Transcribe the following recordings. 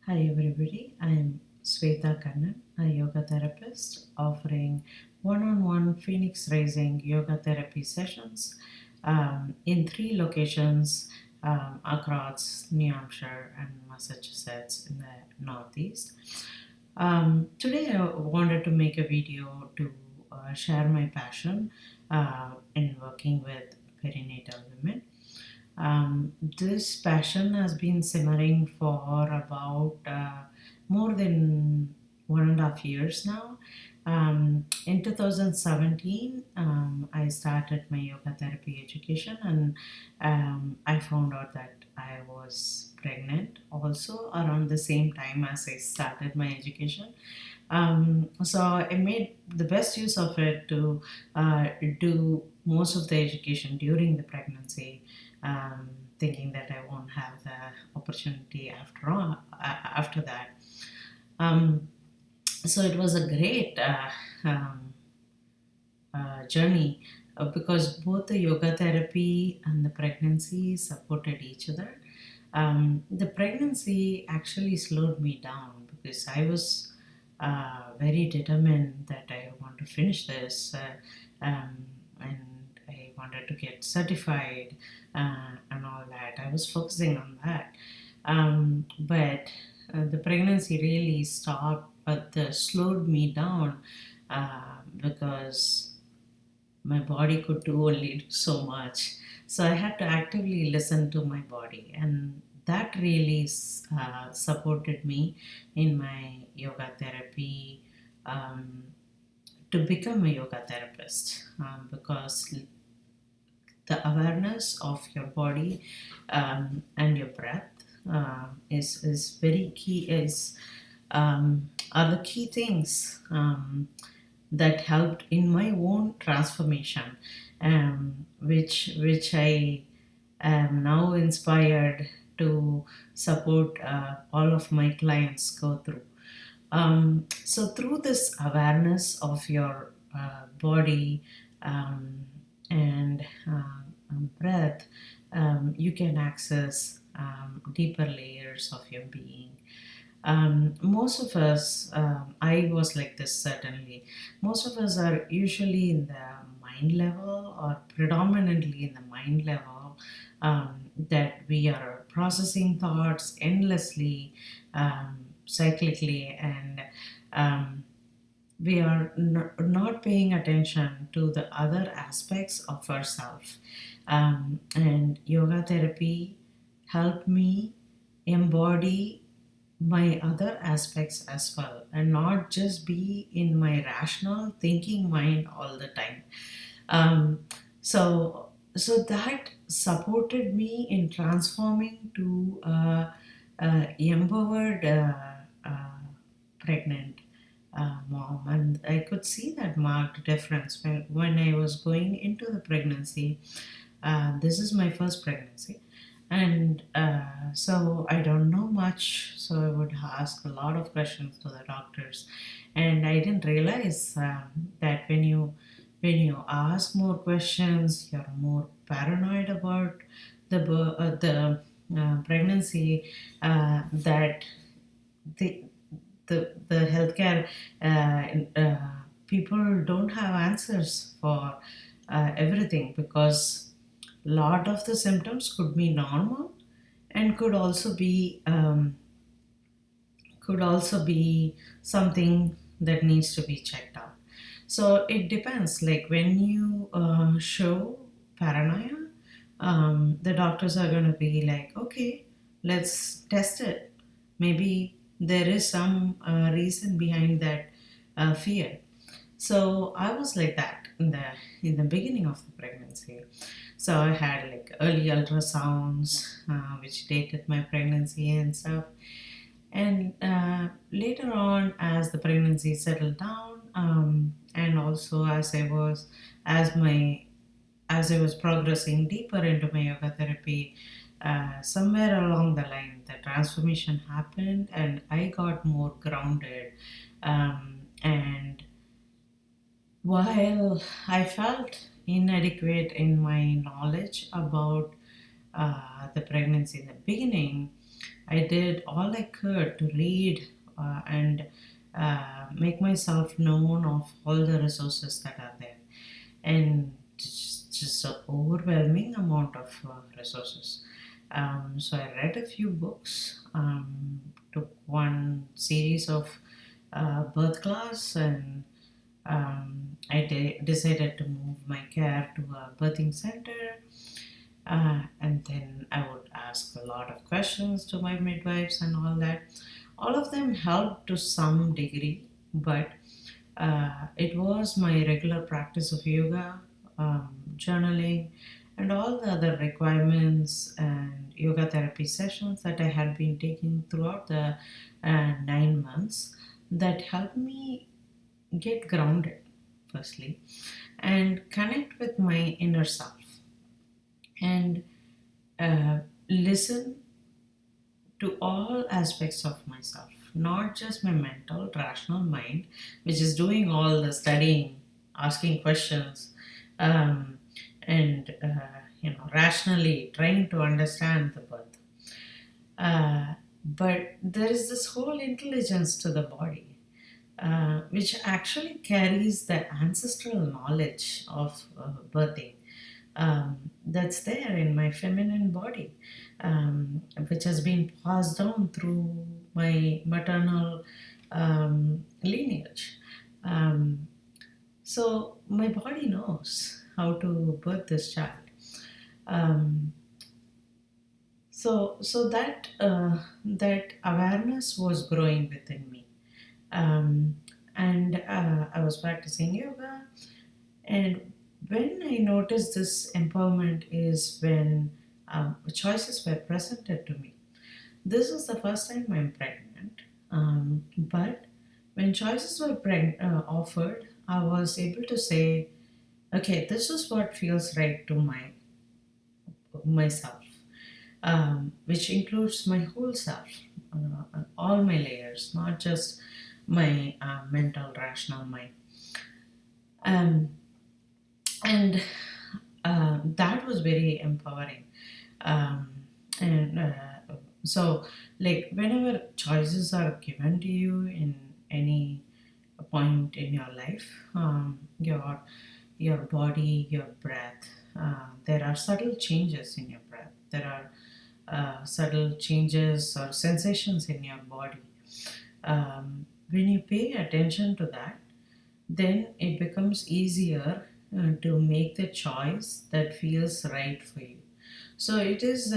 Hi everybody, I am Sweta Kannan, a yoga therapist offering one-on-one Phoenix Rising yoga therapy sessions in three locations across New Hampshire and Massachusetts in the Northeast. Today I wanted to make a video to share my passion in working with perinatal women. This passion has been simmering for about more than 1.5 years now. In 2017, I started my yoga therapy education, and I found out that I was pregnant also around the same time as I started my education. So I made the best use of it to do most of the education during the pregnancy, um, thinking that I won't have the opportunity after that. Um, so it was a great journey because both the yoga therapy and the pregnancy supported each other. The pregnancy actually slowed me down because I was very determined that I want to finish this, and I wanted to get certified and all that. I was focusing on that, but the pregnancy really slowed me down because my body could do only so much. So I had to actively listen to my body, and that really supported me in my yoga therapy um, to become a yoga therapist because the awareness of your body and your breath is very key is are the key things that helped in my own transformation, which I am now inspired to support all of my clients go through. So through this awareness of your body um, and breath, you can access deeper layers of your being. Most of us, I was like this certainly, most of us are usually in the mind level or predominantly in the mind level, that we are processing thoughts endlessly, cyclically, and um, we are not paying attention to the other aspects of ourselves. And yoga therapy helped me embody my other aspects as well and not just be in my rational thinking mind all the time. um, so that supported me in transforming to empowered pregnant mom, and I could see that marked difference when I was going into the pregnancy. This is my first pregnancy, and so I don't know much, so I would ask a lot of questions to the doctors, and I didn't realize that when you ask more questions, you're more paranoid about the pregnancy, that the the healthcare people don't have answers for everything, because a lot of the symptoms could be normal and could also be something that needs to be checked out. So it depends. Like when you show paranoia, the doctors are going to be like, okay, let's test it. Maybe there is some reason behind that fear. So I was like that in the beginning of the pregnancy. So I had like early ultrasounds, which dated my pregnancy and stuff. And later on, as the pregnancy settled down, and also as I was progressing deeper into my yoga therapy, somewhere along the line, the transformation happened, and I got more grounded. And while I felt inadequate in my knowledge about the pregnancy in the beginning, I did all I could to read and make myself known of all the resources that are there, and just an overwhelming amount of resources. So I read a few books, took one series of birth class, and I decided to move my care to a birthing center. And then I would ask a lot of questions to my midwives and all that. All of them helped to some degree, but it was my regular practice of yoga, journaling, and all the other requirements and yoga therapy sessions that I had been taking throughout the 9 months that helped me get grounded, firstly, and connect with my inner self and uh, listen to all aspects of myself, not just my mental, rational mind, which is doing all the studying, asking questions, um, and rationally trying to understand the birth. But there is this whole intelligence to the body, which actually carries the ancestral knowledge of birthing, that's there in my feminine body, which has been passed down through my maternal lineage. Um, so my body knows how to birth this child. Um, so that awareness was growing within me, and I was practicing yoga. And when I noticed this empowerment is when choices were presented to me. This was the first time I'm pregnant, but when choices were offered, I was able to say, okay, this is what feels right to myself, which includes my whole self, all my layers, not just my mental, rational mind. Um, and that was very empowering. Um, and so, like, whenever choices are given to you in any point in your life, your body, your breath, there are subtle changes in your breath. There are subtle changes or sensations in your body. When you pay attention to that, then it becomes easier to make the choice that feels right for you. So it is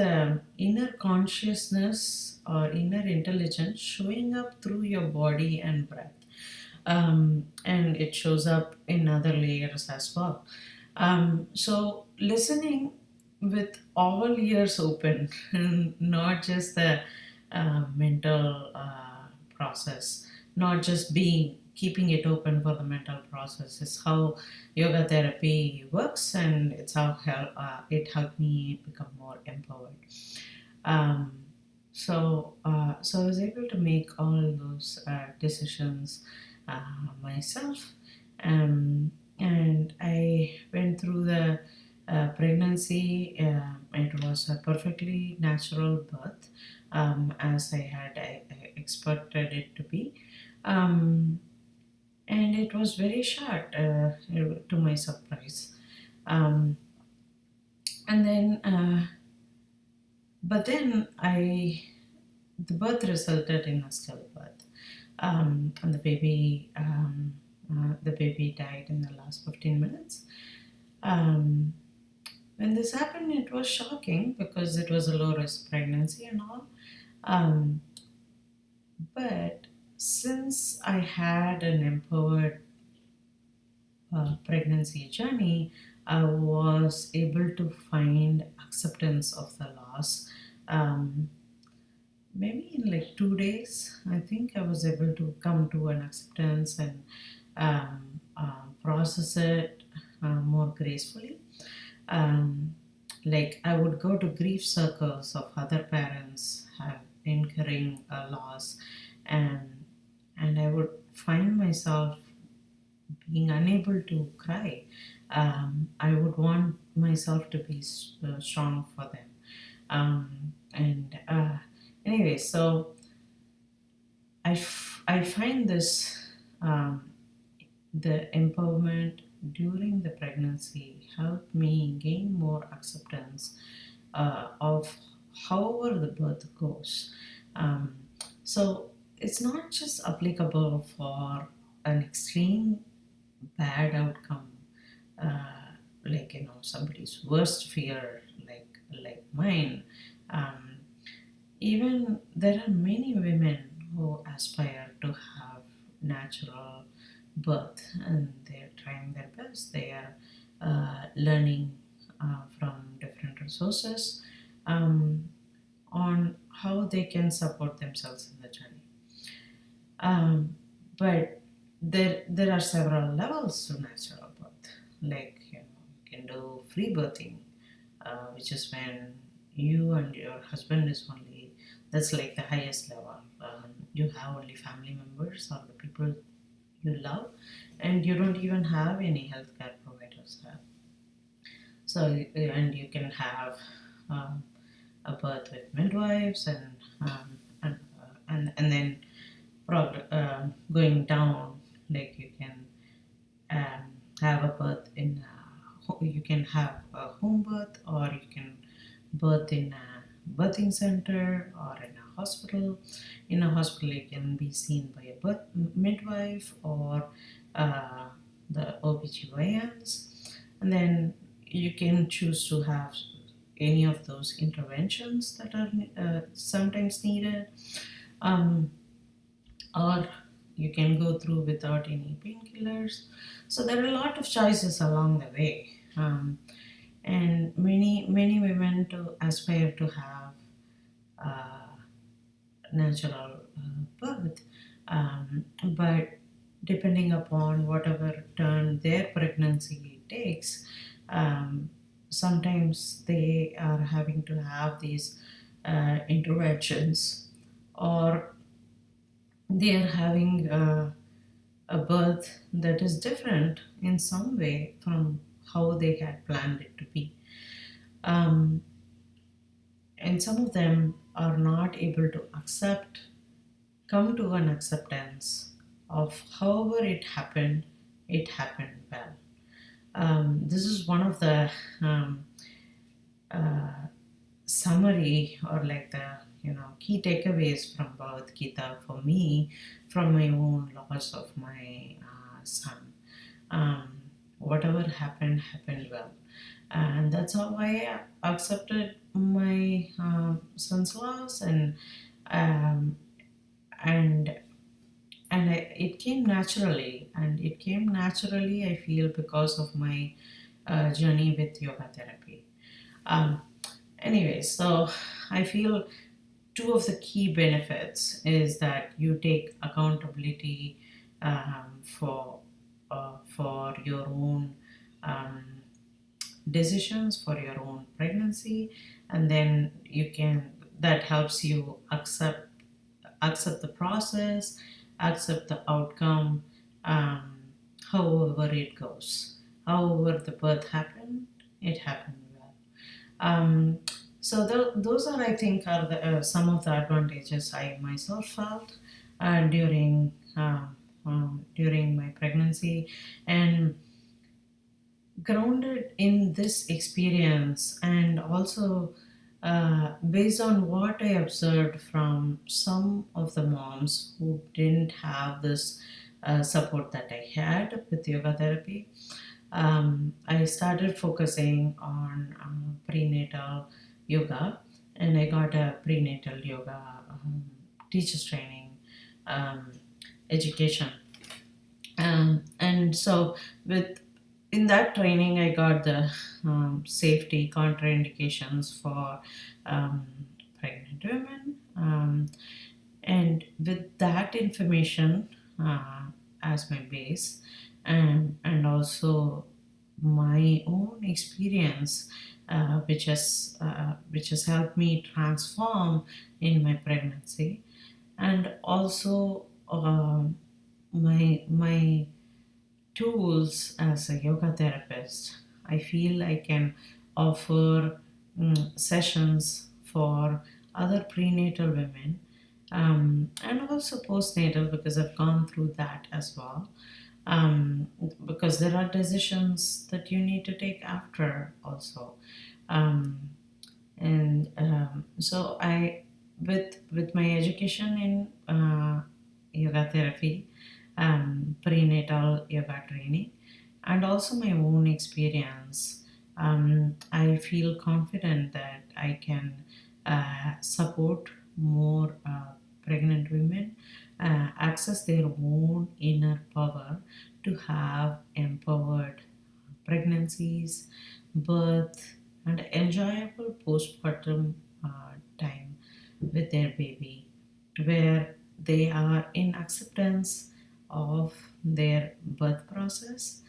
inner consciousness or inner intelligence showing up through your body and breath. And it shows up in other layers as well. So listening with all ears open, not just the mental process, not just being keeping it open for the mental process is how yoga therapy works, and it's how it helped me become more empowered. Um, so I was able to make all those decisions myself, and I went through the pregnancy. It was a perfectly natural birth, as I expected it to be. Um, and it was very short, to my surprise. Um, and then, but then the birth resulted in a stillbirth, and the baby died in the last 15 minutes. Um, when this happened, it was shocking because it was a low risk pregnancy and all. Um, but since I had an empowered pregnancy journey, I was able to find acceptance of the loss. Um, Maybe in like 2 days, I think I was able to come to an acceptance and process it more gracefully. Um, like I would go to grief circles of other parents incurring a loss, and I would find myself being unable to cry. I would want myself to be strong for them, and Anyway, so I find this um, the empowerment during the pregnancy helped me gain more acceptance of however the birth goes. Um, so it's not just applicable for an extreme bad outcome, like somebody's worst fear, like mine. Um, Even there are many women who aspire to have natural birth, and they're trying their best. They are learning from different resources um, on how they can support themselves in the journey. Um, but there are several levels to natural birth. Like you can do free birthing, which is when you and your husband is only, that's like the highest level. You have only family members or the people you love, and you don't even have any healthcare providers there. So and you can have um, a birth with midwives and then going down, like you can have a birth in you can have a home birth, or you can birth in a birthing center or in a hospital. In a hospital you can be seen by a midwife or uh, the OBGYNs, and then you can choose to have any of those interventions that are sometimes needed, um, or you can go through without any painkillers. So there are a lot of choices along the way, and many women to aspire to have uh, natural birth, but depending upon whatever turn their pregnancy takes, um, sometimes they are having to have these interventions, or they are having a birth that is different in some way from how they had planned it to be. Um, and some of them are not able to come to an acceptance of however it happened well. This is one of the um, uh, summary, or like the key takeaways from Bhagavad Gita for me, from my own loss of my son. um, Whatever happened well, and that's how I accepted my son's loss, um, and it came naturally, I feel, because of my journey with yoga therapy. um, Anyway, so I feel two of the key benefits is that you take accountability for your own um, decisions, for your own pregnancy, and then you can that helps you accept the process, accept the outcome, um, however it goes, however the birth happened, it happened well. So those are, I think, are some of the advantages I myself felt during my pregnancy, and grounded in this experience, and also based on what I observed from some of the moms who didn't have this support that I had with yoga therapy. I started focusing on prenatal yoga, and I got a prenatal yoga teacher's training um, education. And so, with in that training, I got the safety contraindications for um, pregnant women. And with that information as my base, and also my own experience, which has helped me transform in my pregnancy, and also my tools as a yoga therapist, I feel I can offer sessions for other prenatal women, and also postnatal, because I've gone through that as well. Because there are decisions that you need to take after also. Um, and so I, with my education in yoga therapy, prenatal yoga training, and also my own experience, I feel confident that I can support more pregnant women access their own inner power to have empowered pregnancies, birth, and enjoyable postpartum time with their baby, where they are in acceptance of their birth process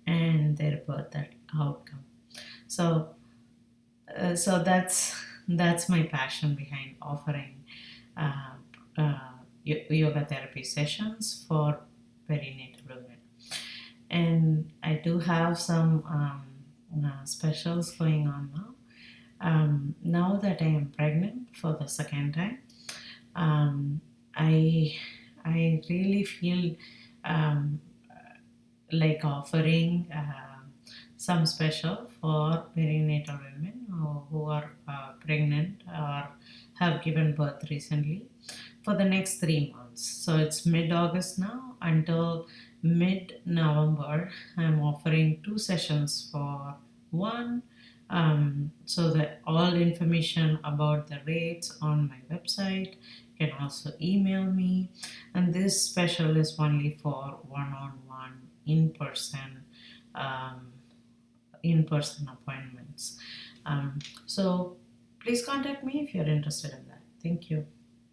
and their birth outcome. So, that's my passion behind offering uh, yoga therapy sessions for perinatal women. And I do have some specials going on now. Now that I am pregnant for the second time, um, I I really feel um, like offering some special for perinatal women who are pregnant or have given birth recently for the next 3 months. So it's mid August now until mid November. I'm offering 2 sessions for one. So that all information about the rates on my website. You can also email me. And this special is only for one-on-one in-person um, in-person appointments. So please contact me if you're interested in that. Thank you.